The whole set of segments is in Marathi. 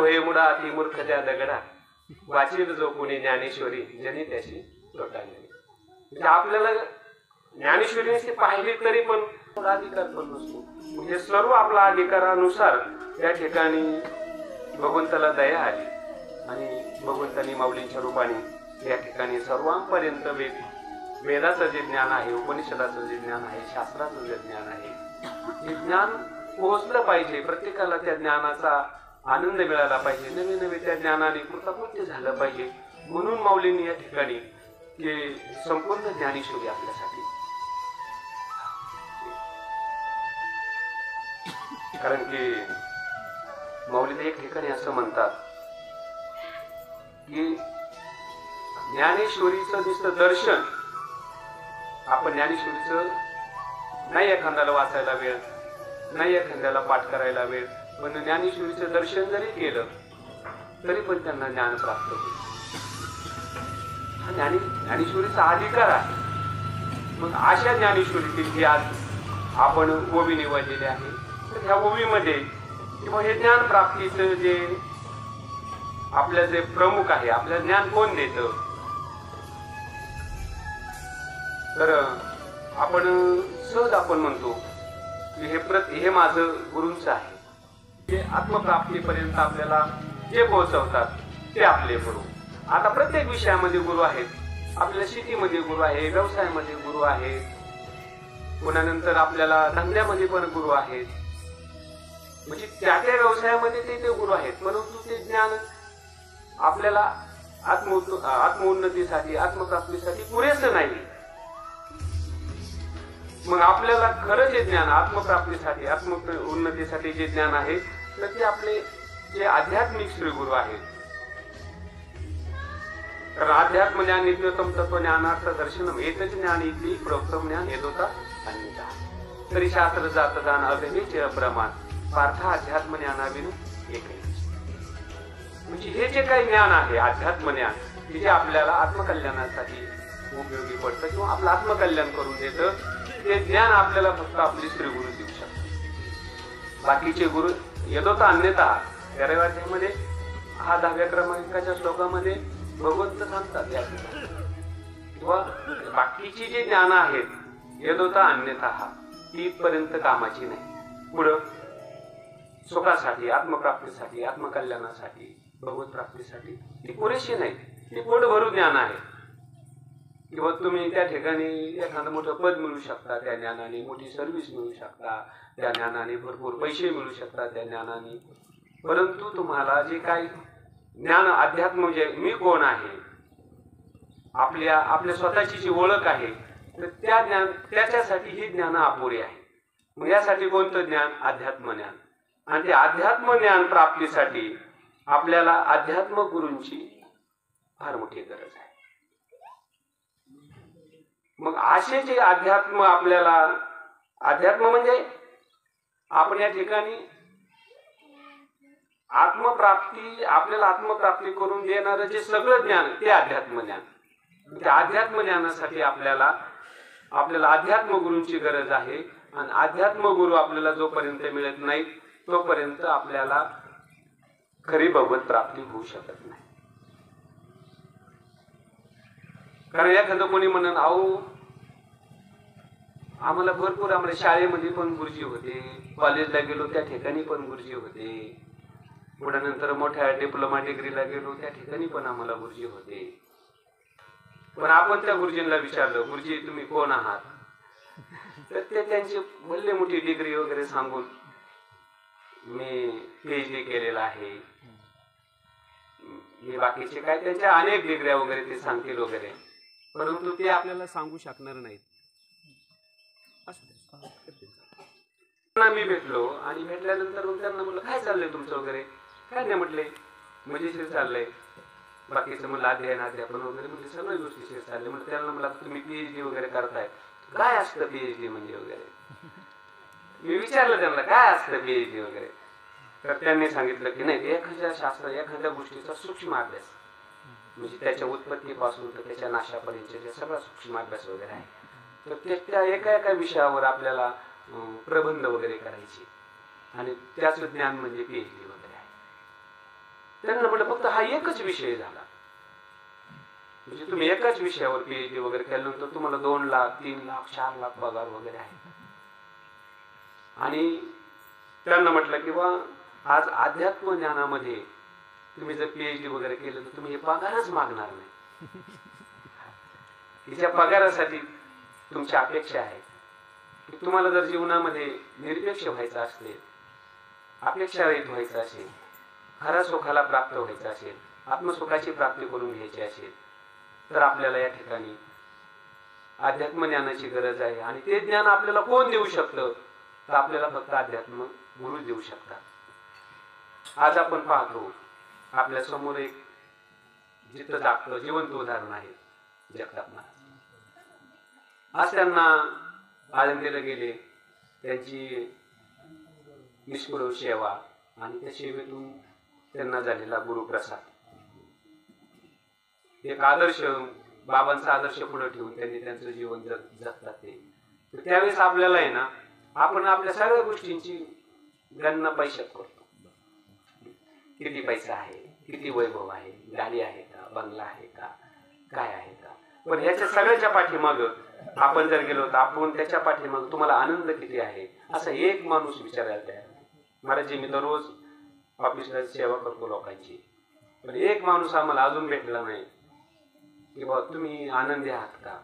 होय मुडा ती मूर्ख त्या दगडा, वाचील जो कोणी ज्ञानेश्वरी जनी त्याची लोटांगणी. म्हणजे आपल्याला ज्ञानेश्वरी पाहिली तरी पण अधिकार पण नसतो. म्हणजे सर्व आपला अधिकारानुसार त्या ठिकाणी भगवंताला दया आली आणि भगवंतानी माऊलींच्या रूपाने या ठिकाणी सर्वांपर्यंत वेदाचं जे ज्ञान आहे, उपनिषदाचं जे ज्ञान आहे, शास्त्राचं जे ज्ञान आहे, हे ज्ञान पोहोचलं पाहिजे. प्रत्येकाला त्या ज्ञानाचा आनंद मिळाला पाहिजे. नवे नवे त्या ज्ञानाने कृतकृत्य झालं पाहिजे. म्हणून माऊलींनी या ठिकाणी हे संपूर्ण ज्ञानेश्वरी आपल्यासाठी, कारण की माऊली एक ठिकाणी असं म्हणतात की ज्ञानेश्वरीचं नुसतं दर्शन, आपण ज्ञानेश्वरीचं नाही एखाद्याला वाचायला वेळ, नाही एखाद्याला पाठ करायला वेळ, पण ज्ञानेश्वरीचं दर्शन जरी केलं तरी पण त्यांना ज्ञान प्राप्त होईल. हा ज्ञानेश्वरीचा अधिकार आहे. मग अशा ज्ञानेश्वरीची जी आज आपण ओवी निवडलेली आहे, तर ह्या ओवीमध्ये किंवा हे ज्ञान प्राप्तीचं जे आपल्या जे प्रमुख आहे, आपलं ज्ञान कोण देतं, तर आपण सहज आपण म्हणतो की हे माझं गुरूंचं आहे. हे आत्मप्राप्तीपर्यंत आपल्याला जे पोहोचवतात ते आपले गुरु. आता प्रत्येक विषयामध्ये गुरु आहेत. आपल्या शेतीमध्ये गुरु आहे, व्यवसायामध्ये गुरु आहेत, पुन्हा नंतर आपल्याला धंद्यामध्ये पण गुरु आहेत. म्हणजे त्या त्या व्यवसायामध्ये ते गुरु आहेत. परंतु ते ज्ञान आपल्याला आत्मोन्नतीसाठी, आत्मप्राप्तीसाठी पुरेसं नाही. मग आपल्याला खरं जे ज्ञान आत्मप्राप्तीसाठी, आत्मोन्नतीसाठी जे ज्ञान आहे, तर ते आपले जे आध्यात्मिक श्री गुरु आहेत. कारण अध्यात्म ज्ञान नित्यतम तत्व ज्ञानार्थ दर्शनम एतच ज्ञान इति प्रोक्तम ज्ञान येदोता अन्यथा तरी शास्त्र जात जाण अभेचे अप्रमाण पार्थ अध्यात्म ज्ञानाविनु एक. म्हणजे हे जे काही ज्ञान आहे, अध्यात्म ज्ञान, हे जे आपल्याला आत्मकल्याणासाठी उपयोगी पडतं किंवा आपलं आत्मकल्याण करून देतं, ते ज्ञान आपल्याला फक्त आपले श्री गुरु देऊ शकतात. बाकीचे गुरु यदोता अन्यथा 13व्या अध्यायामध्ये हा 10व्या क्रमांकाच्या श्लोकामध्ये भगवंत सांगतात या किंवा बाकीची जे ज्ञान आहेत यदोता अन्यथा ती पर्यंत कामाची नाही. पुढं सुखासाठी, आत्मप्राप्तीसाठी, आत्मकल्याणासाठी, भगवत प्राप्तीसाठी ती पुरेशी नाही. ती पोट भरू ज्ञान आहे. किंवा तुम्ही त्या ठिकाणी एखादं मोठं पद मिळू शकता त्या ज्ञानाने, मोठी सर्व्हिस मिळू शकता त्या ज्ञानाने, भरपूर पैसे मिळू शकतात त्या ज्ञानाने. परंतु तुम्हाला जे काही ज्ञान, अध्यात्म जे मी कोण आहे, आपल्या स्वतःची जी ओळख आहे, तर त्या ज्ञान, त्याच्यासाठी ही ज्ञान अपुरी आहे. मग यासाठी कोणतं ज्ञान? अध्यात्म ज्ञान. आणि ते अध्यात्म ज्ञान प्राप्तीसाठी आपल्याला अध्यात्म गुरूंची फार मोठी गरज आहे. मग असे जे अध्यात्म आपल्याला, अध्यात्म म्हणजे आपण या ठिकाणी आत्मप्राप्ती, आपल्याला आत्मप्राप्ती करून देणारं जे सगळं ज्ञान ते अध्यात्म ज्ञान. त्या अध्यात्म ज्ञानासाठी आपल्याला अध्यात्म गुरूंची गरज आहे. आणि अध्यात्म गुरु आपल्याला जोपर्यंत मिळत नाही तोपर्यंत आपल्याला खरी भगवत प्राप्ती होऊ शकत नाही. कारण एखादं कोणी म्हणून अहो आम्हाला शाळेमध्ये पण गुरुजी होते, कॉलेजला गेलो त्या ठिकाणी पण गुरुजी होते, पुढे नंतर मोठ्या डिप्लोमा डिग्रीला गेलो त्या ठिकाणी पण आम्हाला गुरुजी होते. पण आपण त्या गुरुजींना विचारलं, गुरुजी तुम्ही कोण आहात? तर ते त्यांची भले मोठी डिग्री वगैरे सांगून मी PhD केलेला आहे, मी बाकीचे काय त्यांच्या अनेक डिग्र्या वगैरे ते सांगतील वगैरे, परंतु ते आपल्याला सांगू शकणार नाहीत. मी भेटलो आणि भेटल्यानंतर मग त्यांना म्हटलं काय चाललंय तुमचं वगैरे, काय नाही म्हटले मजेशीर चाललंय, बाकीचं मला अध्यापन वगैरे म्हणजे सगळ्या गोष्टी शेअर चालले. म्हणजे त्यांना मला तुम्ही PhD वगैरे करताय, काय असतं PhD म्हणजे वगैरे. मी विचारलं त्यांना काय असतं PhD वगैरे, तर त्यांनी सांगितलं की नाही, एखाद्या शास्त्र, एखाद्या गोष्टीचा सूक्ष्म अभ्यास, म्हणजे त्याच्या उत्पत्तीपासून तर त्याच्या नाशापर्यंत सगळा सूक्ष्म अभ्यास वगैरे आहे. तर त्या एका विषयावर आपल्याला प्रबंध वगैरे करायचे आणि त्याचं ज्ञान म्हणजे PhD वगैरे आहे. त्यांना म्हटलं फक्त हा एकच विषय झाला, म्हणजे तुम्ही एकाच विषयावर पीएचडी वगैरे केल्यानंतर तुम्हाला 2 लाख 3 लाख 4 लाख पगार वगैरे आहे. आणि त्यांना म्हटलं की बा आज अध्यात्म ज्ञानामध्ये तुम्ही जर पीएचडी वगैरे केलं तर तुम्ही हे पगारच मागणार नाही. तिच्या पगारासाठी तुमची अपेक्षा आहे. तुम्हाला जर जीवनामध्ये निरपेक्ष व्हायचं असेल, अपेक्षा रहित व्हायचं असेल, खऱ्या सुखाला प्राप्त व्हायचं असेल, आत्मसुखाची प्राप्ती करून घ्यायची असेल, तर आपल्याला या ठिकाणी अध्यात्म ज्ञानाची गरज आहे. आणि ते ज्ञान आपल्याला कोण देऊ शकतं? तर आपल्याला फक्त अध्यात्म गुरु देऊ शकतात. आज आपण पाहतो आपल्या समोर एक जिथं जागतं जिवंत उदाहरण आहे जगताप महाराज. आज त्यांना आळंदीला गेले, त्यांची निष्पुरव सेवा आणि त्या सेवेतून त्यांना झालेला गुरुप्रसाद, एक आदर्श, बाबांचा आदर्श पुढे ठेवून त्यांनी त्यांचं जीवन जगतात ते. त्यावेळेस आपल्याला आहे ना, आपण आपल्या सगळ्या गोष्टींची गणना पैशात करतो. किती पैसा आहे, किती वैभव आहे, गाडी आहे का, बंगला आहे का, काय आहे का. पण ह्याच्या सगळ्याच्या पाठीमागं आपण जर गेलो तर आपण त्याच्या पाठीमागं तुम्हाला आनंद किती आहे असं एक माणूस विचारायला तयार नाही. महाराज मी दररोज ऑफिसला सेवा करतो लोकांची, पण एक माणूस आम्हाला अजून भेटला नाही की बाबा तुम्ही आनंदी आहात का,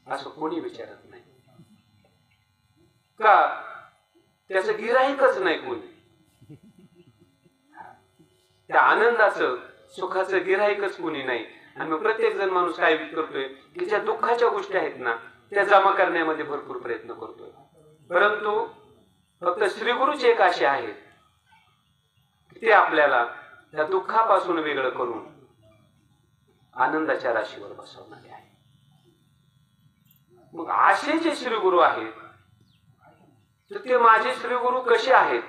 असं कोणी विचारत नाही. का? त्याचं गिऱ्हाईकच नाही कोणी. त्या आनंदाचं सुखाचं गिऱ्हाईकच कोणी नाही. आणि मग प्रत्येक जण माणूस काय करतोय की ज्या दुःखाच्या गोष्टी आहेत ना त्या जमा करण्यामध्ये भरपूर प्रयत्न करतोय. परंतु फक्त श्रीगुरूच एक असे आहेत ते आपल्याला त्या दुःखापासून वेगळं करून आनंदाच्या राशीवर बसवणारे आहे. मग असे जे श्रीगुरु आहेत तर ते माझे श्रीगुरु कसे आहेत?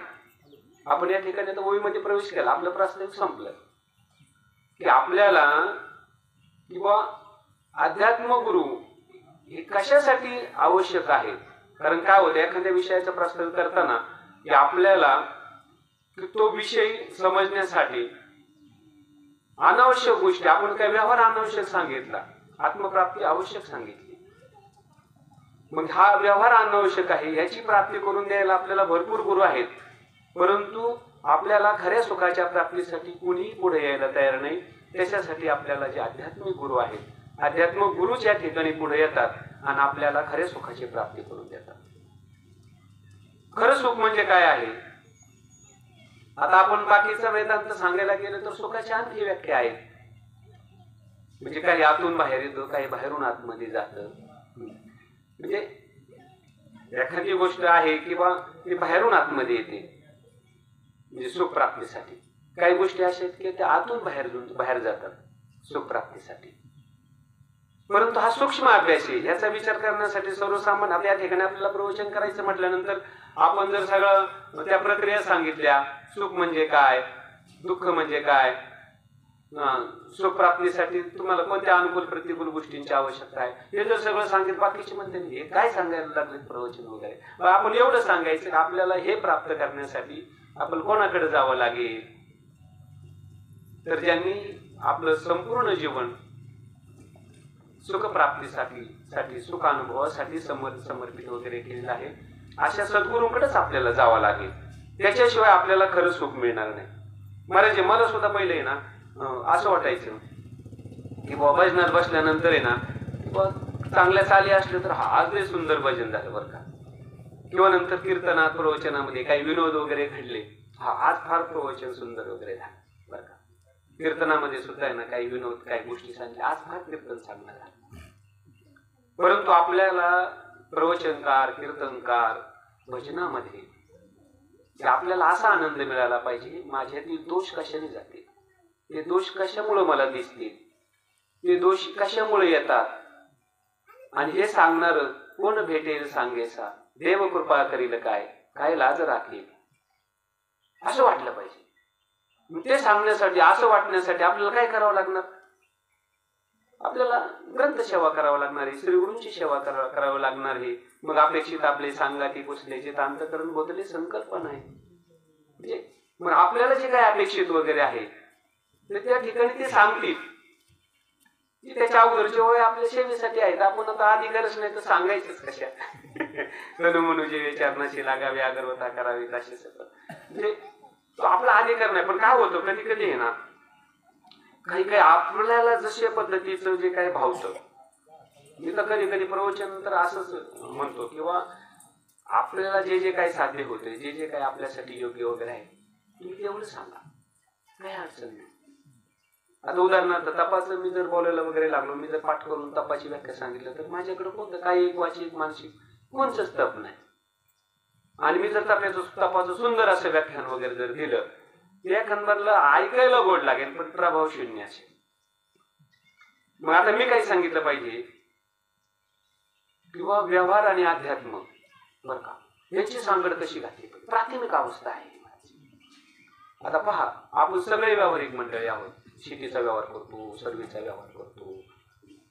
आपण या ठिकाणी आता ओळीमध्ये प्रवेश केला, आपलं प्रास्ताविक संपलं की आपल्याला किंवा अध्यात्म गुरु हे कशासाठी आवश्यक आहेत. कारण काय होतं एखाद्या विषयाचा प्रास्ताविक करताना की आपल्याला तो विषय समजण्यासाठी अनावश्यक गोष्टी, आपण काय व्यवहार अनावश्यक सांगितला, आत्मप्राप्ती आवश्यक सांगितली. मग हा व्यवहार अनावश्यक आहे, याची प्राप्ती करून द्यायला आपल्याला भरपूर गुरु आहेत. परंतु आपल्याला खऱ्या सुखाच्या प्राप्तीसाठी कोणीही पुढे यायला तयार नाही. त्याच्यासाठी आपल्याला जे आध्यात्मिक गुरु आहेत, आध्यात्मिक गुरुच या ठिकाणी पुढे येतात आणि आपल्याला खऱ्या सुखाची प्राप्ती करून देतात. खरं सुख म्हणजे काय आहे? आता आपण बाकीचा वेदांत सांगायला गेलं तर सुखाच्या आणखी व्याख्या आहेत. म्हणजे काही आतून बाहेर येतं, काही बाहेरून आतमध्ये जातं. म्हणजे एखादी गोष्ट आहे किंवा ती बाहेरून आतमध्ये येते म्हणजे सुख प्राप्तीसाठी. काही गोष्टी अशा आहेत की त्या आतून बाहेर जातात सुख प्राप्तीसाठी. परंतु हा सूक्ष्म अभ्यास आहे. याचा विचार करण्यासाठी सर्वसामान्य आपल्या ठिकाणी आपल्याला प्रवचन करायचं म्हटल्यानंतर आपण जर सगळं त्या प्रक्रिया सांगितल्या, सुख म्हणजे काय, दुःख म्हणजे काय, सुख प्राप्तीसाठी तुम्हाला कोणत्या अनुकूल प्रतिकूल गोष्टींची आवश्यकता आहे, हे जर सगळं सांगितलं, बाकीचे म्हणते हे काय सांगायला लागले प्रवचन वगैरे. आपण एवढं सांगायचं की आपल्याला हे प्राप्त करण्यासाठी आपण कोणाकडे जावं लागेल, तर ज्यांनी आपलं संपूर्ण जीवन सुखप्राप्तीसाठी सुख अनुभवासाठी समर्पित वगैरे केलेलं आहे, अशा सद्गुरूंकडेच आपल्याला जावं लागेल. त्याच्याशिवाय आपल्याला खरं सुख मिळणार नाही. महाराज मला सुद्धा पहिले ना असं वाटायचं की बाबा भजनात बसल्यानंतर आहे ना चांगल्या चाली असलं तर आज लय सुंदर भजन झालं बरं का, किंवा नंतर कीर्तनात प्रवचनामध्ये काही विनोद वगैरे घडले, आज फार प्रवचन सुंदर वगैरे झालं बरं का. कीर्तनामध्ये सुद्धा आहे ना काही विनोद काही गोष्टी सांगितल्या, आज फार कीर्तन चांगलं झालं. परंतु आपल्याला प्रवचनकार कीर्तनकार भजनामध्ये आपल्याला असा आनंद मिळाला पाहिजे, माझ्यातील दोष कशाने जातील, ते दोष कशामुळे मला दिसतील, ते दोष कशामुळे येतात, आणि हे सांगणार कोण भेटेल सांगेसा, देव कृपा करील काय, काय लाज राखेल, असं वाटलं पाहिजे. ते सांगण्यासाठी, असं वाटण्यासाठी आपल्याला काय करावं लागणार? आपल्याला ग्रंथ सेवा करावं लागणार आहे, श्रीगुरूंची सेवा करावं लागणार आहे. मग अपेक्षित आपले सांगाती पुसल्याचे अंतकरण बदले संकल्पना आहे. म्हणजे मग आपल्याला जे काय अपेक्षित वगैरे आहे तर त्या ठिकाणी ते सांगतील की त्याच्या अगोदरचे वय आपल्या सेवेसाठी आहेत. आपण आता अधिकारच नाही तर सांगायचंच कशा. तनु म्हणू जे विचारणाशी लागावे अगरवता करावी असे सगळं म्हणजे तो आपला अधिकार नाही. पण काय होतं कधी कधी आहे ना काही काही आपल्याला जशा पद्धतीचं जे काही भावतं. मी तर कधी कधी प्रवचन तर असंच म्हणतो किंवा आपल्याला जे जे काही साध्य होते जे जे काही आपल्यासाठी योग्य वगैरे आहे तुम्ही तेवढं सांगा, काही अडचण नाही. आता उदाहरणार्थ तपाचं मी जर बोलायला वगैरे लागलो, मी जर पाठ करून तपाची व्याख्या सांगितलं तर माझ्याकडे कोणतं काही एक वाचिक मानसिक कोणचंच तप नाही. आणि मी जर तपाचं सुंदर असं व्याख्यान वगैरे जर दिलं व्याख्यानमधलं ऐकायला गोड लागेल पण प्रभाव शून्य असेल. मग आता मी काही सांगितलं पाहिजे किंवा व्यवहार आणि अध्यात्म बर का याची सांगड कशी घातली प्राथमिक अवस्था आहे. आता पहा आपण सगळे व्यावहारिक मंडळी आहोत. शेतीचा व्यवहार करतो, सर्व्हिसचा व्यवहार करतो,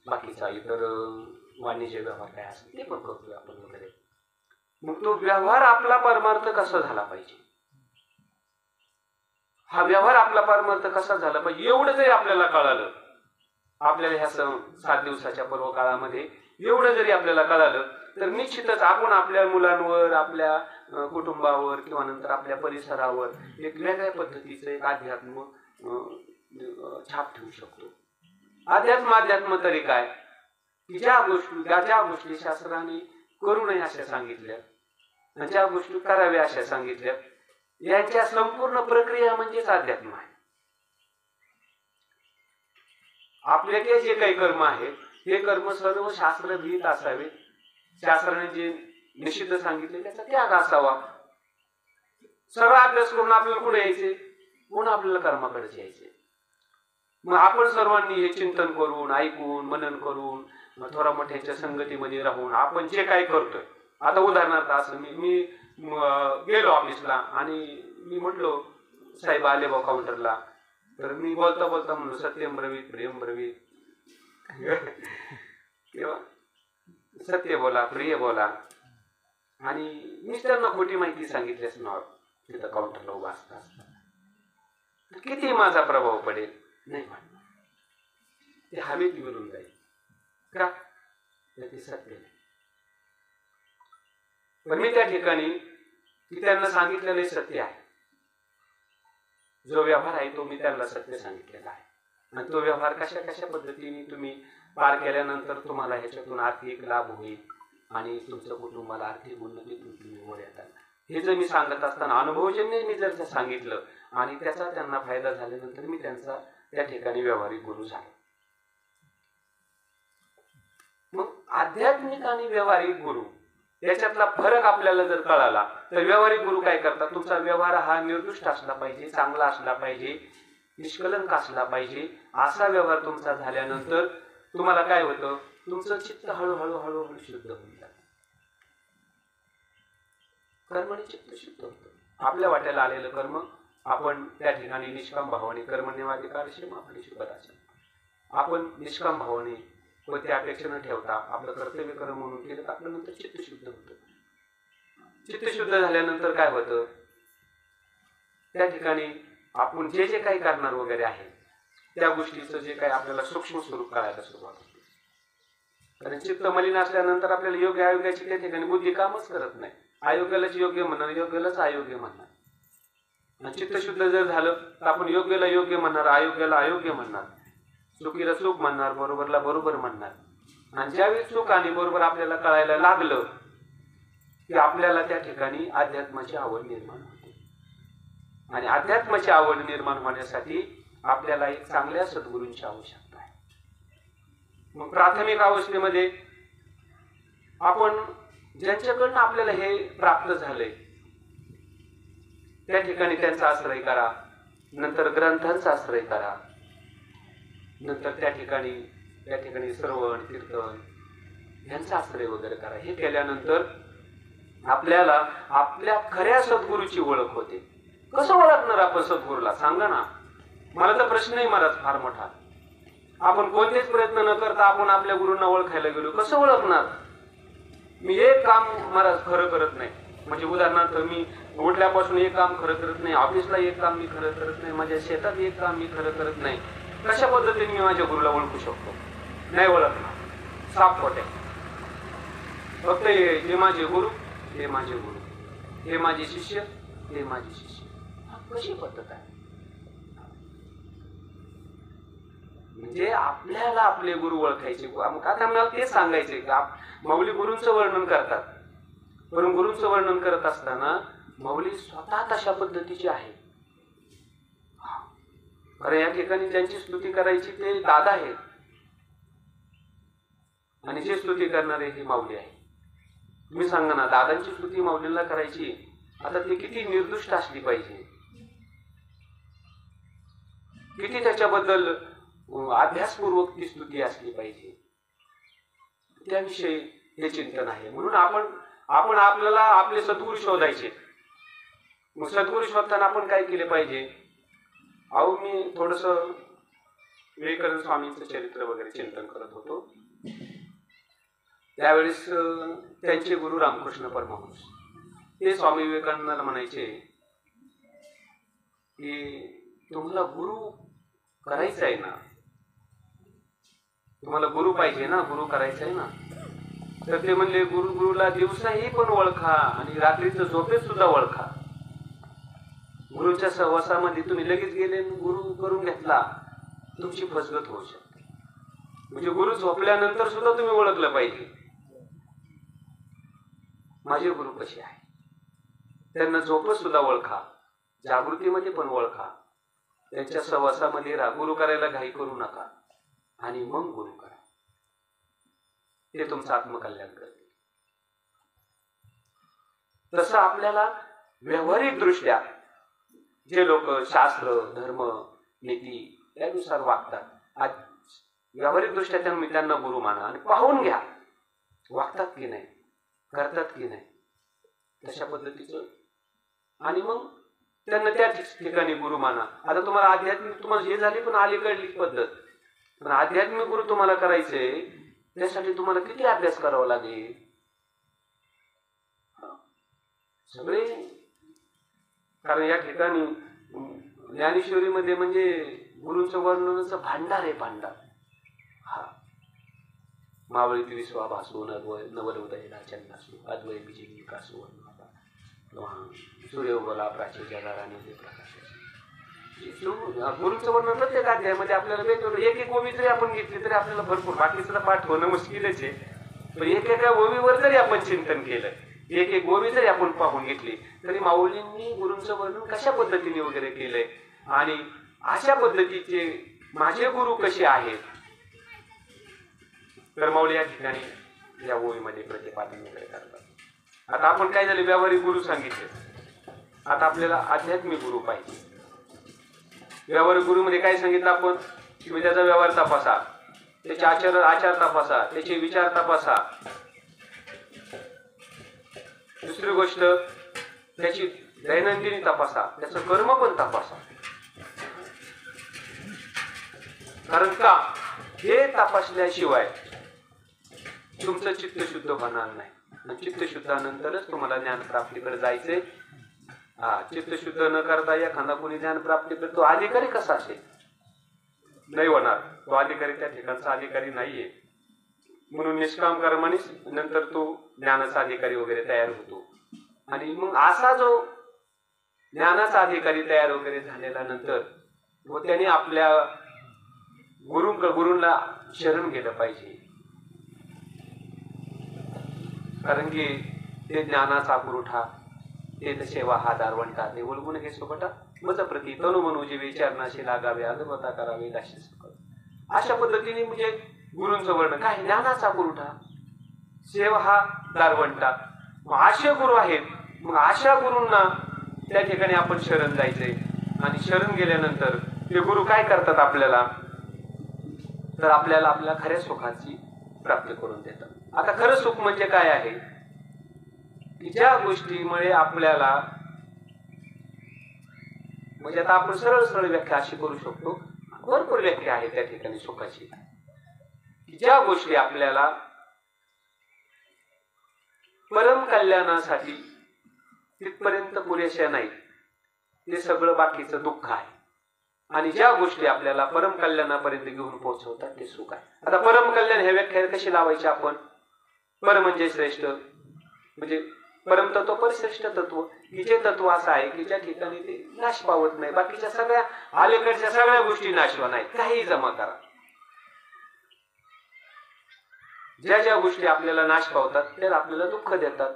बाकीचा इतर वाणिज्य व्यवहार काय असेल ते पण करतोय आपण वगैरे. मग तो व्यवहार आपला परमार्थ कसा झाला पाहिजे, हा व्यवहार आपला परमार्थ कसा झाला पाहिजे एवढं जरी आपल्याला कळालं, आपल्याला ह्या 7 दिवसाच्या पर्व काळामध्ये एवढं जरी आपल्याला कळालं तर निश्चितच आपण आपल्या मुलांवर, आपल्या कुटुंबावर किंवा नंतर आपल्या परिसरावर एक वेगळ्या पद्धतीचं एक अध्यात्म छाप ठेवू शकतो. अध्यात्म तरी काय की ज्या गोष्टी शास्त्राने करू नये अशा सांगितल्या, ज्या गोष्टी कराव्या अशा सांगितल्या, यांच्या संपूर्ण प्रक्रिया म्हणजेच अध्यात्म आहे. आपल्याकडे जे काही कर्म आहेत हे कर्म सर्व शास्त्रविहित असावे. शास्त्राने जे निषिद्ध सांगितले त्याचा त्याग असावा. सगळा अभ्यास करून आपल्याला कुठे यायचे, पुन्हा आपल्याला कर्माकडे यायचे. मग आपण सर्वांनी हे चिंतन करून, ऐकून, मनन करून, थोडा मोठ्यांच्या संगतीमध्ये राहून आपण जे काही करतोय. आता उदाहरणार्थ असं मी गेलो ऑफिसला आणि मी म्हटलो साहेब आले बा काउंटरला, तर मी बोलता बोलता म्हणलो सत्यम ब्रवीत प्रियम ब्रवीत किंवा सत्य बोला, प्रिय बोला. आणि मी त्यांना खोटी माहिती सांगितलीच नाव तिथं काउंटरला उभा असता किती माझा प्रभाव पडेल नाही म्हणणार, ते हवेत विरून जाईल का ते सत्य नाही. पण मी त्या ठिकाणी की त्यांना सांगितलेले सत्य आहे. जो व्यवहार आहे तो मी त्यांना सत्य सांगितलेला आहे. आणि तो व्यवहार कशा कशा पद्धतीने तुम्ही पार केल्यानंतर तुम्हाला ह्याच्यातून आर्थिक लाभ होईल आणि तुमच्या कुटुंबाला आर्थिक उन्नतीतून तुम्ही वर येतात हे जर मी सांगत असताना अनुभवजन्य मी जर सांगितलं आणि त्याचा त्यांना फायदा झाल्यानंतर मी त्यांचा त्या ठिकाणी व्यावहारिक गुरु झालो. मग आध्यात्मिक आणि व्यावहारिक गुरु याच्यातला फरक आपल्याला जर कळाला तर व्यावहारिक गुरु काय करतात, तुमचा व्यवहार हा निर्दुष्ट असला पाहिजे, चांगला असला पाहिजे, निष्कलंक असला पाहिजे. असा व्यवहार तुमचा झाल्यानंतर तुम्हाला काय होतं, तुमचं चित्त हळूहळू हळूहळू शुद्ध होऊन जातं. कर्मने चित्त शुद्ध होतं. आपल्या वाट्याला आलेलं कर्म आपण त्या ठिकाणी निष्काम भावाने कर्मण्यवाधिकारक्षम आपण शिकत आपण निष्काम भावाने कोणत्या अपेक्षा न ठेवता आपलं कर्तव्य कर्म म्हणून केलं तर आपलं नंतर चित्त शुद्ध होतं. चित्त शुद्ध झाल्यानंतर काय होतं, त्या ठिकाणी आपण जे जे काही करणार वगैरे आहे त्या गोष्टीचं जे काही आपल्याला सूक्ष्म स्वरूप कळायला सुरुवात होते. कारण चित्त मलिन असल्यानंतर आपल्याला योग्य अयोग्याची त्या ठिकाणी बुद्धी कामच करत नाही. अयोग्यालाच योग्य म्हणणार, योग्यालाच अयोग्य म्हणणार. चित्त शुद्ध जर झालं तर आपण योग्याला योग्य म्हणणार, अयोग्याला अयोग्य म्हणणार, चुकीला चूक म्हणणार, बरोबरला बरोबर म्हणणार. आणि ज्यावेळी चूक आणि बरोबर आपल्याला कळायला लागलं की आपल्याला त्या ठिकाणी अध्यात्माची आवड निर्माण होते. आणि अध्यात्माची आवड निर्माण होण्यासाठी आपल्याला एक चांगल्या सद्गुरूंची आवश्यकता आहे. मग प्राथमिक अवस्थेमध्ये आपण ज्यांच्याकडनं आपल्याला हे प्राप्त झालंय त्या ठिकाणी त्यांचा आश्रय करा, नंतर ग्रंथांचा आश्रय करा, नंतर त्या ठिकाणी श्रवण कीर्तन यांचा आश्रय वगैरे करा. हे केल्यानंतर आपल्याला आपल्या खऱ्या सद्गुरूची ओळख होते. कसं ओळखणार आपण सद्गुरूला सांगा ना. मला तर प्रश्नही महाराज फार मोठा. आपण कोणतेच प्रयत्न न करता आपण आपल्या गुरूंना ओळखायला गेलो, कसं ओळखणार. मी एक काम महाराज खरं करत नाही. म्हणजे उदाहरणार्थ मी उठल्यापासून एक काम खरं करत नाही, ऑफिसला एक काम मी खरं करत नाही, माझ्या शेतात एक काम मी खरं करत नाही, कशा पद्धतीने मी माझ्या गुरुला ओळखू शकतो? नाही ओळखणार, साफ खोटे. फक्त हे माझे गुरु, हे माझे गुरु, हे माझे शिष्य, हे माझे शिष्य. कशी पद्धत आहे? म्हणजे आपल्याला आपले गुरु ओळखायचे. आता मला ते सांगायचे का माऊली गुरूंचं वर्णन करतात, पण गुरूंचं वर्णन करत असताना माऊली स्वतः तशा पद्धतीची आहे. अरे या ठिकाणी ज्यांची स्तुती करायची ते दादा आहेत आणि जे स्तुती करणारे हे माऊली आहे. तुम्ही सांगा ना, दादांची स्तुती माऊलींना करायची, आता ती किती निर्दुष्ट असली पाहिजे, किती त्याच्याबद्दल अभ्यासपूर्वक ती स्तुती असली पाहिजे, त्याविषयी हे चिंतन आहे. म्हणून आपण आपल्याला आपले सद्गुरू शोधायचे. मग सद्गुरू शोधताना आपण काय केले पाहिजे? अहो मी थोडस विवेकानंद स्वामींचं चरित्र वगैरे चिंतन करत होतो. त्यावेळेस त्यांचे गुरु रामकृष्ण परमहंस ते स्वामी विवेकानंदाला म्हणायचे की तुम्हाला गुरु करायचं आहे ना, तुम्हाला गुरु पाहिजे ना, गुरु करायचं आहे ना. तर ते म्हणले गुरुला दिवसाही पण ओळखा आणि रात्रीचं झोपेत सुद्धा ओळखा. गुरुच्या सहवासामध्ये तुम्ही लगेच गेले गुरु करून घेतला, तुमची फसगत होऊ शकते. म्हणजे गुरु झोपल्यानंतर सुद्धा तुम्ही ओळखलं पाहिजे माझे गुरु कसे आहे. त्यांना झोपत सुद्धा ओळखा, जागृतीमध्ये पण ओळखा, त्यांच्या सहवासामध्ये राहा. गुरु करायला घाई करू नका आणि मग गुरु करा, ते तुमचं आत्मकल्याण करते. तसं आपल्याला व्यावहारिक दृष्ट्या जे लोक शास्त्र धर्म नीती यानुसार वागतात, आज व्यावहारिक दृष्ट्या त्यांना गुरु माना आणि पाहून घ्या वागतात की नाही, करतात की नाही तशा पद्धतीचं, आणि मग त्यांना त्या ठिकाणी गुरु माना. आता तुम्हाला आध्यात्मिक तुम्हाला हे झाली पण अलीकडली पद्धत, पण आध्यात्मिक गुरु तुम्हाला करायचे त्यासाठी तुम्हाला किती अभ्यास करावा लागेल. सगळे, कारण या ठिकाणी ज्ञानेश्वरीमध्ये म्हणजे गुरूंचं वर्णनाचं भांडार आहे, भांडार. हा मावळी विश्वाभासू नवलोदयला चंदासू अद्वय विजय विकासू सूर्योगला प्राची जगाराने प्रकाश. गुरूंचं वर्णन प्रत्येक अध्यायामध्ये आपल्याला वेगवेगळं, एक एक ओवी जरी आपण घेतली तरी आपल्याला भरपूर, बाकीचं पाठ होणं मुश्किलच आहे, पण एक एका ओवीवर जरी आपण चिंतन केलं, एक एक ओवी जरी आपण पाहून घेतली तरी माऊलींनी गुरूंचं वर्णन कशा पद्धतीने वगैरे केलंय आणि अशा पद्धतीचे माझे गुरु कसे आहेत, तर माऊली या ठिकाणी या ओवीमध्ये प्रतिपादन वगैरे करतात. आता आपण काय झाले, व्यावहारिक गुरु सांगितले, आता आपल्याला आध्यात्मिक गुरु पाहिजे. व्यावहारिक गुरुमध्ये काय सांगितलं आपण, तुम्ही त्याचा व्यवहार तपासा, त्याचे आचार तपासा, त्याचे विचार तपासा. दुसरी गोष्ट त्याची दैनंदिनी तपासा, त्याचं कर्म पण तपासा. कारण का, हे तपासल्याशिवाय तुमचं चित्त शुद्ध होणार नाही. चित्त शुद्धानंतरच तुम्हाला ज्ञान प्राप्तीकडे जायचंय. चित्त शुद्ध न करता एखादा कोणी ज्ञान प्राप्ती करतो, अधिकारी कसा असेल, नाही होणार. तो अधिकारी त्या ठिकाणचा अधिकारी नाहीये. म्हणून निष्काम कर्माने नंतर तो ज्ञानाचा अधिकारी वगैरे तयार होतो. आणि मग असा जो ज्ञानाचा अधिकारी तयार वगैरे झालेला नंतर व त्याने आपल्या गुरूंना शरण गेलं पाहिजे. कारण की ते ज्ञानाचा पुरवठा, ते सेवा हा दारवंटा, ते उलगुण घे सोबटा मज प्रती तनु मनुजे विचारणाशी लागावे, अनुभवता करावे दाशी सकल. अशा पद्धतीने म्हणजे गुरूंचं वर्णन काय, ज्ञानाचा पुरवठा, सेवा हा दारवंटा. मग असे गुरु आहेत, मग अशा गुरूंना त्या ठिकाणी आपण शरण जायचंय. आणि शरण गेल्यानंतर ते गुरु काय करतात आपल्याला, तर आपल्याला आपल्या खऱ्या सुखाची प्राप्ती करून देतात. आता खरं सुख म्हणजे काय आहे, की ज्या गोष्टीमुळे आपल्याला, म्हणजे आता आपण सरळ सरळ व्याख्या अशी करू शकतो, भरपूर व्याख्या आहे त्या ठिकाणी सुखाची, की ज्या गोष्टी आपल्याला परम कल्याणासाठी तिथपर्यंत पुरेशा नाही, ते सगळं बाकीचं दुःख आहे. आणि ज्या गोष्टी आपल्याला परम कल्याणापर्यंत घेऊन पोहोचवतात ते सुख आहे. आता परम कल्याण हे व्याख्या कशी लावायची आपण? पर म्हणजे श्रेष्ठ, म्हणजे परम तत्व, परश्रेष्ठ तत्व, की जे तत्व असं आहे की ज्या ठिकाणी ते नाश पावत नाही. बाकीच्या सगळ्या अलीकडच्या सगळ्या गोष्टी नाशवा नाहीत, काही जमा करा. ज्या ज्या गोष्टी आपल्याला नाश पावतात त्या आपल्याला दुःख देतात,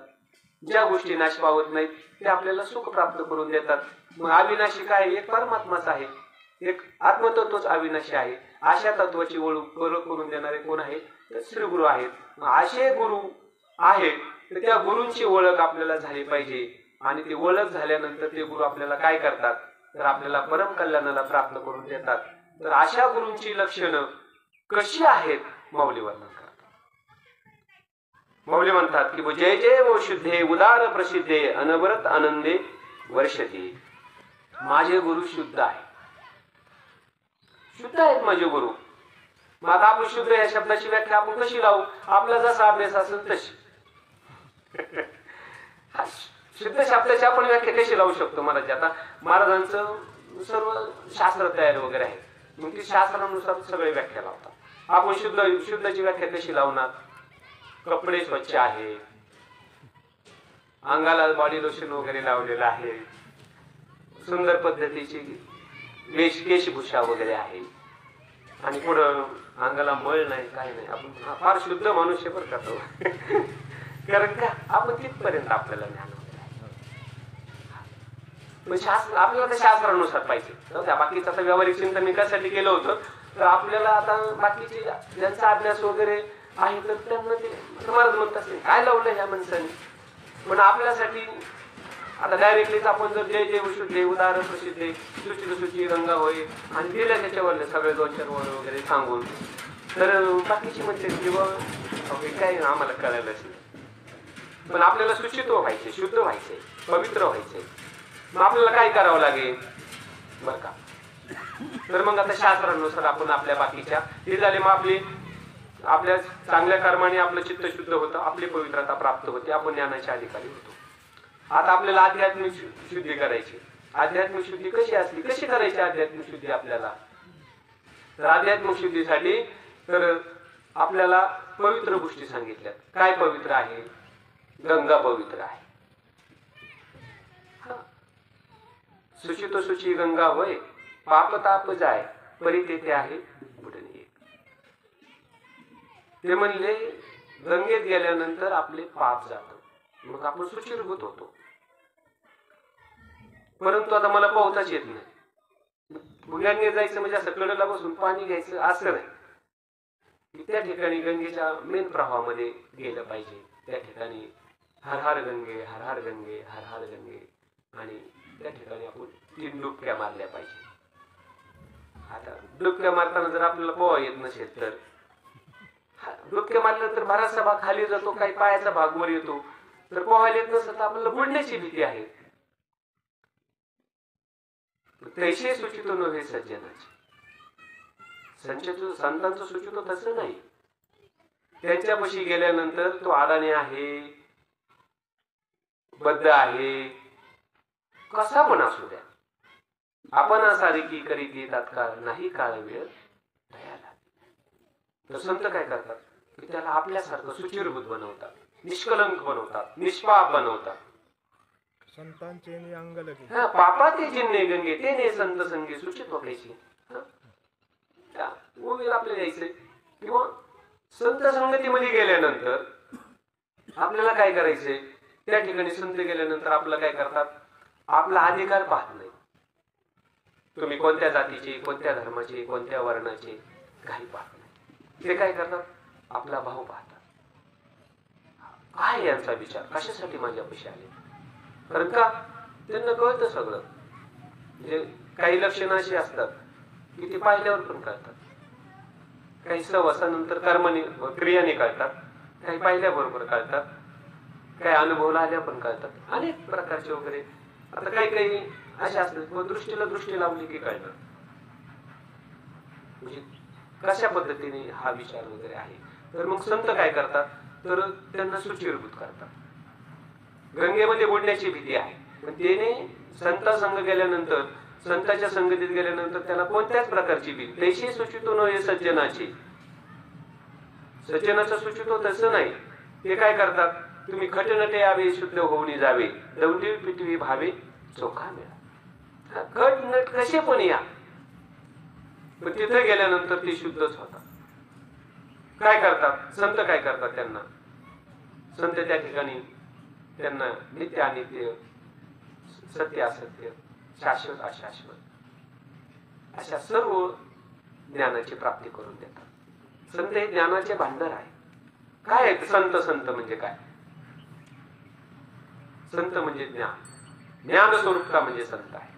ज्या गोष्टी नाश पावत नाहीत ते आपल्याला सुख प्राप्त करून देतात. मग अविनाशी काय? एक परमात्माच आहे, एक आत्मतत्वच अविनाशी आहे. अशा तत्वाची ओळख करून देणारे कोण आहेत? तर श्री गुरु आहेत. असे गुरु आहेत तर त्या गुरूंची ओळख आपल्याला झाली पाहिजे. आणि ती ओळख झाल्यानंतर ते गुरु आपल्याला काय करतात? तर आपल्याला परम कल्याणाला प्राप्त करून देतात. तर अशा गुरूंची लक्षणं कशी आहेत माऊली वर्णन करतात. माऊली म्हणतात की जय जय वो शुद्धे उदार प्रसिद्धे अनवरत आनंदे वर्षते. माझे गुरु शुद्ध आहे, शुद्ध आहेत माझे गुरु. मग आता आपण शुद्ध या शब्दाची व्याख्या आपण कशी लावू? आपला जसा अभ्यास असेल तशी. शुद्ध शब्दाची आपण व्याख्या कशी लावू शकतो? महाराज आता महाराजांचं सर्व शास्त्र तयार वगैरे आहे, मग ती शास्त्रानुसार सगळे व्याख्या लावतात. आपण शुद्धची व्याख्या कशी लावणार? कपडे स्वच्छ आहे, अंगाला बॉडी लोशन वगैरे लावलेलं आहे, सुंदर पद्धतीची वेशभूषा वगैरे आहे, आणि पुढं अंगाला मळ नाही, काय नाही. आपण फार शुद्ध माणूस बरं करतो. कारण का? आपण तिथपर्यंत आपल्याला ज्ञान शास्त्र आपल्याला त्या शास्त्रानुसार पाहिजे. बाकीचं आता व्यावहारिक चिंतन मी कशासाठी केलं होतं? तर आपल्याला आता बाकीचे ज्यांचा अभ्यास वगैरे आहे तर त्यांना ते महाराज म्हणतात काय लावलं ह्या माणसाने. पण आपल्यासाठी आता डायरेक्टलीच आपण जर जय जय शुद्धे उदार प्रसिद्धे सुचिर सुची गंगा होय आणि दिल्या त्याच्यावर सगळे 2-4 वगैरे सांगून, तर बाकीची म्हणते की काय आम्हाला कळायलाच नाही. पण आपल्याला सुचित्व व्हायचे, शुद्ध व्हायचे, पवित्र व्हायचे. मग आपल्याला काय करावं लागेल बर का? तर मग आता शास्त्रानुसार आपण आपल्या बाकीच्या हे झाले, मग आपल्या चांगल्या कर्माने आपलं चित्त शुद्ध होतं, आपली पवित्रता प्राप्त होते, आपण ज्ञानाच्या अधिकारी होतो. आता आपल्याला आध्यात्मिक शुद्धी करायची. आध्यात्मिक शुद्धी कशी असली, कशी करायची आध्यात्मिक शुद्धी आपल्याला? तर आध्यात्मिक शुद्धीसाठी तर आपल्याला पवित्र गोष्टी सांगितल्या. काय पवित्र आहे? गंगा पवित्र आहे. सुचितो सुची गंगा होय, पाप ताप जाय परी तेथे आहे बुडणे. ते म्हणले गंगेत गेल्यानंतर आपले पाप जात, मग आपण सुचिरभूत होतो. परंतु आता मला पोहताच येत नाही. गंगेत जायचं म्हणजे असं कडेला बसून पाणी घ्यायचं असं नाही. त्या ठिकाणी गंगेच्या मेन प्रवाहामध्ये गेलं पाहिजे. त्या ठिकाणी हर हर गंगे, हर हर गंगे, हर हर गंगे, आणि त्या ठिकाणी आपण 3 डुबक्या मारल्या पाहिजे. आता डुबक्या मारताना जर आपल्याला पोहा येत नसेल तर डुबक्या मारलं तर बराचसा भाग खाली जातो, काही पायाचा भाग वर येतो. तर पोहायला येत नसतं तर आपल्याला बुडण्याची भीती आहे. तैसे सुचितो नव्हे सज्जनाचे. संतांचं सुचितो तसं नाही. त्यांच्यापाशी गेल्यानंतर तो अडाणी आहे, बद्ध आहे, कसा पण असू द्या, आपण सारिकी करीती तात्काळ नाही काळ वेळ दयाला. तर संत काय करतात की त्याला आपल्यासारखं सुचिरभूत बनवतात, निष्कलंक बनवतात, निष्पाप बनवतात. संतांचे अंग लगे पापाचे जिन्ने गंगे तेने संत संगे सूचित व्हायचे. गोवीला आपल्याला यायचंय किंवा संत संगतीमध्ये गेल्यानंतर आपल्याला काय करायचंय? त्या ठिकाणी संत गेल्यानंतर आपल्याला काय करतात? आपला अधिकार पाहत नाही. तुम्ही कोणत्या जातीचे, कोणत्या धर्माचे, कोणत्या वर्णाचे, काही पाहत नाही. ते काय करतात? आपला भाव पाहतात. काय यांचा विचार, कशासाठी माझ्यापाशी आले? कारण का त्यांना कळतं सगळं. म्हणजे काही लक्षणं अशी असतात की ते पाहिल्यावर पण कळतात, काही सहवासानंतर कर्माने क्रियाने कळतात, काही पाहिल्याबरोबर कळतात, काही अनुभवला आल्या पण कळतात, अनेक प्रकारचे वगैरे. आता काही असे असतात दृष्टीला दृष्टी लावली की कळणार, म्हणजे कशा पद्धतीने हा विचार वगैरे आहे. तर मग संत काय करतात? तर त्यांना सुचिरभूत करतात. गंगेमध्ये बुडण्याची भीती आहे, पण त्याने संत संग गेल्यानंतर, संताच्या संगतीत गेल्यानंतर त्याला कोणत्याच प्रकारची भीती तैशी सुचितो नये सज्जनाची. सज्जनाचं सुचितो तसं नाही. ते काय करतात, तुम्ही खटनटे यावे शुद्ध होऊन जावे, दौंडी पिटवी भावे चोखा मिळा. खट नट कसे पण या, पण तिथे गेल्यानंतर ते शुद्धच होतात. काय करतात संत, काय करतात, त्यांना संत त्या ठिकाणी त्यांना नित्य अनित्य, सत्य असत्य, शाश्वत अशाश्वत अशा सर्व ज्ञानाची प्राप्ती करून देतात. संत हे ज्ञानाचे भांडार आहे. काय आहे संत? संत म्हणजे काय? संत म्हणजे ज्ञान, ज्ञान स्वरूपता म्हणजे संत आहे.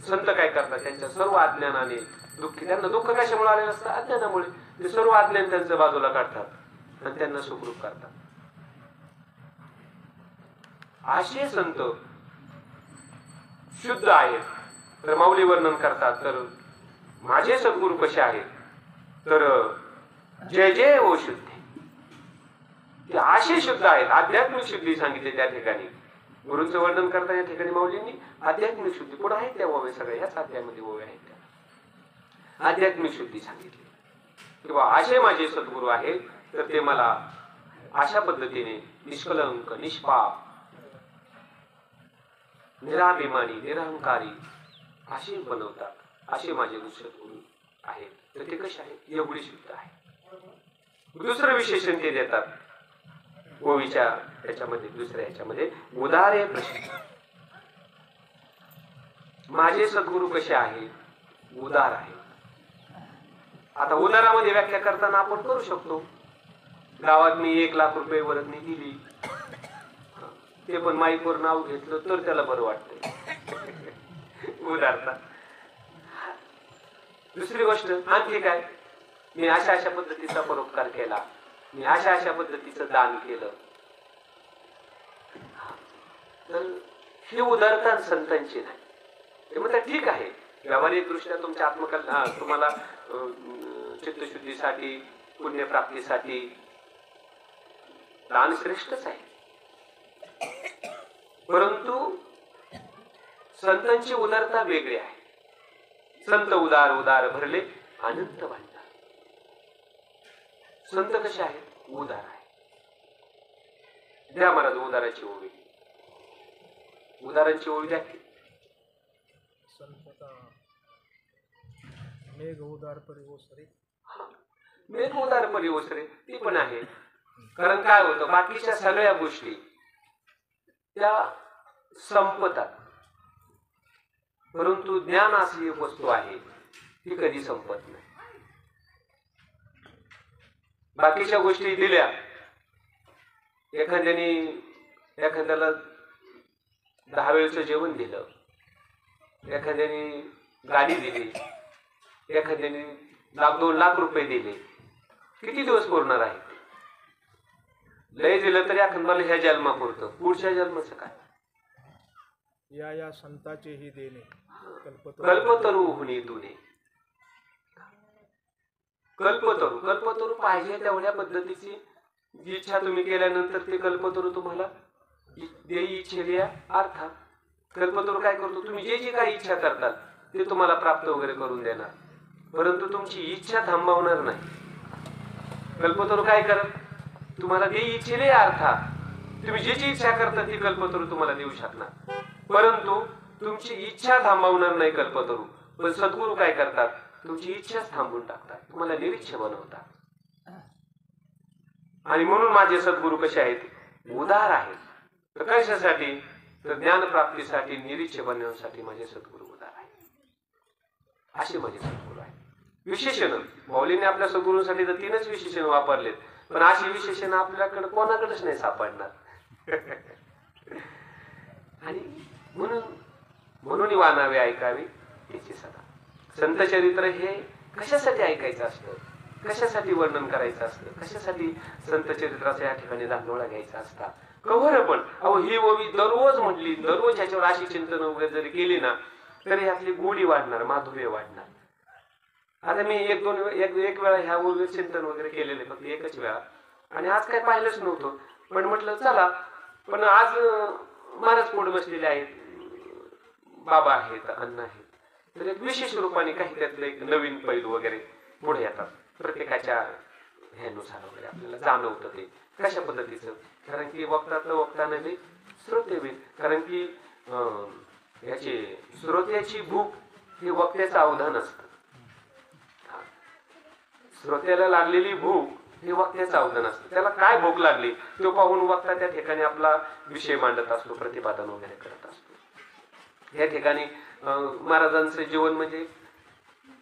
संत काय करतात, त्यांच्या सर्व अज्ञानाने दुःखी, त्यांना दुःख कशामुळे आलेलं असतं? अज्ञानामुळे. ते सर्व अज्ञान त्यांच्या बाजूला काढतात आणि त्यांना सुखरूप करतात. असे संत शुद्ध आहेत. तर माऊली वर्णन करतात, तर माझे सद्गुरू कसे आहेत, तर जय जय ओ शुद्धी. ते असे शुद्ध आहेत. आध्यात्मिक शुद्धी सांगितले त्या ठिकाणी. गुरूंचं वर्णन करता या ठिकाणी माऊलींनी आध्यात्मिक शुद्धी पुढे आहेत त्या ओव्या, सगळ्या ह्याच अध्यायामध्ये ओव्या आहेत त्या. आध्यात्मिक शुद्धी सांगितली किंवा असे माझे सद्गुरू आहेत, तर ते मला अशा पद्धतीने निष्कलंक, निष्पाप, निराभिमानी, निरहंकारी असे बनवतात. असे माझे सद्गुरू आहेत. तर ते कसे आहेत? एवढे शुद्ध आहे. दुसरं विशेषण ते देतात ओवीच्या याच्यामध्ये, दुसऱ्या याच्यामध्ये, उदार प्रश्न. माझे सद्गुरू कसे आहेत? उदार आहे. आता उदारामध्ये व्याख्या करताना आपण करू शकतो, गावात मी 1 लाख रुपये वर्गणी दिली, ते पण माईकवर नाव घेतलं तर त्याला बरं वाटतं. उदारता. दुसरी गोष्ट आणखी काय, मी अशा अशा पद्धतीचा परोपकार केला, मी अशा अशा पद्धतीचं दान केलं, तर ही उदारता संतांची नाही. ते म्हणतात ठीक आहे, व्यावहारिक दृष्ट्या तुमच्या आत्मकल्पना, तुम्हाला चित्तशुद्धीसाठी, पुण्यप्राप्तीसाठी दान श्रेष्ठच आहे, परंतु संतांची उदारता वेगळी आहे. संत उदार उदार भरले अनंत भांडार. संत कसे आहेत? उदार आहे. द्या महाराज उदाराची ओवी. उदारांची ओवी द्या. संतता मेघ उदार परी ओसरे. मेघ उदार परी ओसरे ती पण आहे. कारण काय होतं, बाकीच्या सगळ्या गोष्टी त्या संपतात, परंतु ज्ञान अशी एक वस्तू आहे ती कधी संपत नाही. बाकीच्या गोष्टी दिल्या, एखाद्याला 10 वेळचं जेवण दिलं, एखाद्याने गाडी दिली, एखाद्याने 1-2 लाख रुपये दिले, किती दिवस पुरणार आहे? लय दिलं तरी एखाद्याला ह्या जन्मापुरतं, पुढच्या जन्माचं काय? या संताचेही देणे कल्पतरू हुनी तुने. कल्पतरू पाहिजे तेवढ्या पद्धतीची जी इच्छा तुम्ही केल्यानंतर ते कल्पतरू तुम्हाला देई इच्छेल्या अर्थात. कल्पतरू काय करतो, तुम्ही जे जे काही इच्छा करतात ते तुम्हाला प्राप्त वगैरे करून देणार, परंतु तुमची इच्छा थांबवणार नाही. कल्पतरू काय करत, तुम्हाला देई इच्छेल्या अर्थात. तुम्ही जे जी इच्छा करता ती कल्पतरू तुम्हाला देऊ शकणार, परंतु तुमची इच्छा थांबवणार नाही कल्पतरू. पण सद्गुरू काय करतात, तुमची इच्छाच थांबवून टाकतात, तुम्हाला निरीच्छ बनवतात. आणि म्हणून माझे सद्गुरू कसे आहेत? उदार आहेत. तर कशासाठी? तर ज्ञानप्राप्तीसाठी, निरीच्छ बनवण्यासाठी माझे सद्गुरू उदार आहेत. असे माझे सद्गुरू आहेत. विशेषण मौलीने आपल्या सद्गुरूंसाठी तर 3च विशेषण वापरलेत, पण अशी विशेषण आपल्याकडे कोणाकडेच नाही सापडणार. आणि म्हणून वानावे ऐकावे त्याची सदा. संत चरित्र हे कशासाठी ऐकायचं असतं, कशासाठी वर्णन करायचं असतं, कशासाठी संत चरित्राचा या ठिकाणी दाखवला घ्यायचा असता. कव्हर पण ही ओवी दररोज म्हटली, दररोज ह्याच्यावर अशी चिंतन वगैरे जरी केली ना, तरी ह्यातली गोडी वाढणार, माधुर्य वाढणार. आता मी एक वेळा ह्या ओवीवर चिंतन वगैरे केलेले, फक्त एकच वेळा, आणि आज काय पाहिलंच नव्हतं. पण म्हटलं चला पण आज महाराज पुढे बसलेले आहेत, बाबा आहेत, अण्णा आहेत, तर एक विशेष रूपाने काही त्यातलं एक नवीन पैलू वगैरे पुढे येतात. प्रत्येकाच्या ह्यानुसार वगैरे आपल्याला जाणवतं ते कशा पद्धतीचं. कारण की वक्तात वक्ता नव्हे श्रोते वेळ. कारण की याचे श्रोत्याची भूक हे वक्त्याचं अवधान असतं. श्रोत्याला लागलेली भूक हे वक्त्याचं अवधान असतं. त्याला काय भूक लागली तो पाहून वक्ता त्या ठिकाणी आपला विषय मांडत असतो, प्रतिपादन वगैरे करत असतो. या ठिकाणी महाराजांचं जीवन म्हणजे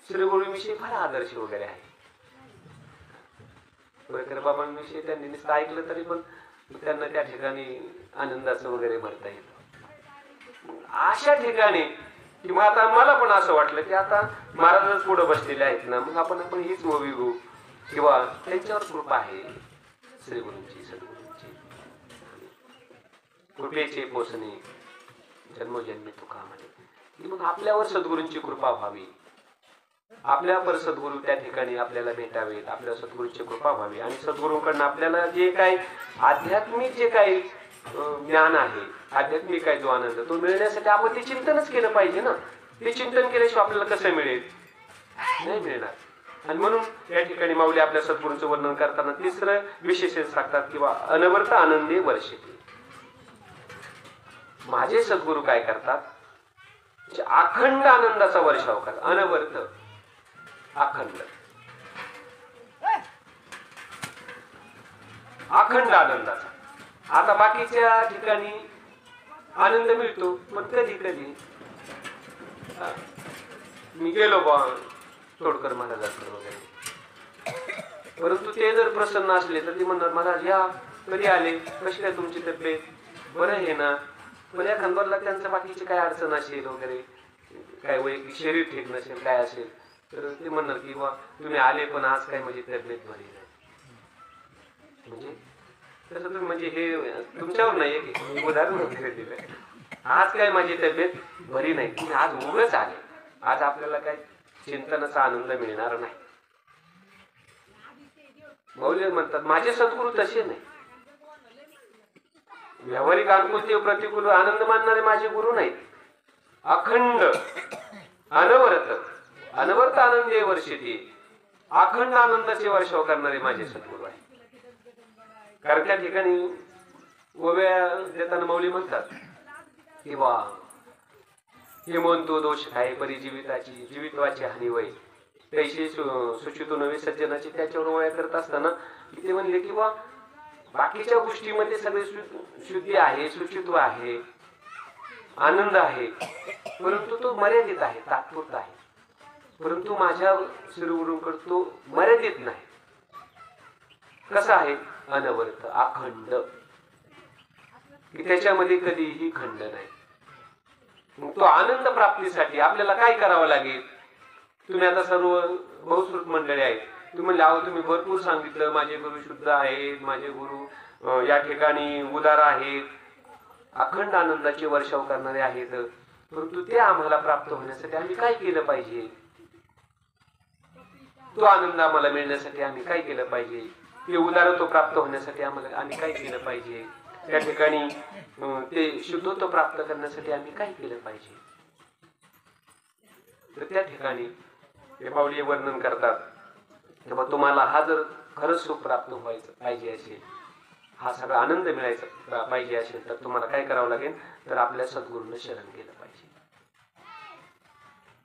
श्रीगुरूविषयी फार आदर्श वगैरे आहे. वैकर बाबांविषयी त्यांनी नुसतं ऐकलं तरी पण त्यांना त्या ठिकाणी आनंदाचं वगैरे भरता येईल. अशा ठिकाणी किंवा आता मला पण असं वाटलं की आता महाराजच पुढे बसलेले आहेत ना, मग आपण हीच मूवी घेऊ किंवा त्यांच्यावर कृपा आहे श्रीगुरूंची, सद्गुरूंची. कृपेचे पोचणे जन्मोजन्मी तुका म्हणे. मग आपल्यावर सद्गुरूंची कृपा व्हावी, आपल्यावर सद्गुरू त्या ठिकाणी आपल्याला भेटावेत, आपल्या सद्गुरूंची कृपा व्हावी. आणि सद्गुरूंकडनं आपल्याला जे काही आध्यात्मिक जे काही ज्ञान आहे, आध्यात्मिक काय जो आनंद तो मिळण्यासाठी आपण ते चिंतनच केलं पाहिजे ना. ते चिंतन केल्याशिवाय आपल्याला कसं मिळेल, नाही मिळणार. आणि म्हणून या ठिकाणी माऊली आपल्या सद्गुरूंचं वर्णन करताना तिसरं विशेष सांगतात किंवा अनवर्त आनंदे वर्षिते. माझे सद्गुरू काय करतात, अखंड आनंदाचा वर्षाव करतात. अनवर्त, अखंड, अखंड आनंदाचा. आता बाकीच्या ठिकाणी आनंद मिळतो पण कधी कधी मी गेलो बा तोडकर महाराजांकडे वगैरे, परंतु ते जर प्रसन्न असले तर ते म्हणणार महाराज या, कधी आले, कशी काय तुमची तब्येत, बरं आहे ना. पण या खंडोरला त्यांचं बाकीची काय अडचण असेल वगैरे, काय वैयक्तिक शरीर ठीक नसेल, काय असेल, तर ते म्हणणार की बा तुम्ही आले पण आज काय माझी तब्येत बरी नाही. म्हणजे तसं तुम्ही म्हणजे हे तुमच्यावर नाहीये की उदाहरण वगैरे दिलं, आज काय माझी तब्येत बरी नाही, तुम्ही आज उगाच आले, आज आपल्याला काय चिंतनाचा आनंद मिळणार नाही. मौल्य म्हणतात माझे सद्गुरू तसे नाही. व्यावहारिक अनुकूल प्रतिकूल आनंद मानणारे माझे गुरु नाहीत. अखंड अनवर्त, अनवर्त आनंदे वर्षिते, अखंड आनंदाचे वर्षाव करणारे माझे सद्गुरू आहे. कारण त्या ठिकाणी ओव्या देताना मौली म्हणतात की बा हे म्हणतो दोष काय परी जीविताची, जीवितवाची हानी वय तैशी सुचितो नवे सज्जनाची. त्याच्यावर ओव्या करत असताना ते म्हणले की बा बाकीच्या गोष्टीमध्ये सगळे शुद्धी आहे, शुचित्व आहे, आनंद आहे, परंतु तो मर्यादित आहे, तात्पुरता आहे. परंतु माझ्या श्रीगुरूंकडे तो मर्यादित नाही. कसा आहे, अनवर्त, अखंड, की त्याच्यामध्ये कधीही खंड नाही. मग तो आनंद प्राप्तीसाठी आपल्याला काय करावं लागेल. तुम्ही आता सर्व बहुश्रुत मंडळी आहेत, तुम्ही म्हणले अहो तुम्ही भरपूर सांगितलं माझे गुरु शुद्ध आहेत, माझे गुरु या ठिकाणी उदार आहेत, अखंड आनंदाचे वर्षाव करणारे आहेत, परंतु ते आम्हाला प्राप्त होण्यासाठी आम्ही काय केलं पाहिजे, तो आनंद आम्हाला मिळण्यासाठी आम्ही काय केलं पाहिजे, ते उदारत्व प्राप्त होण्यासाठी आम्हाला आम्ही काय केलं पाहिजे, त्या ठिकाणी ते शुद्धत्व प्राप्त करण्यासाठी आम्ही काय केलं पाहिजे. तर त्या ठिकाणी ते माऊली वर्णन करतात तेव्हा तुम्हाला हा जर खरंच सुख प्राप्त व्हायचं पाहिजे असेल, हा सगळा आनंद मिळायचा पाहिजे असेल, तर तुम्हाला काय करावं लागेल, तर आपल्या सद्गुरूंना शरण गेलं पाहिजे.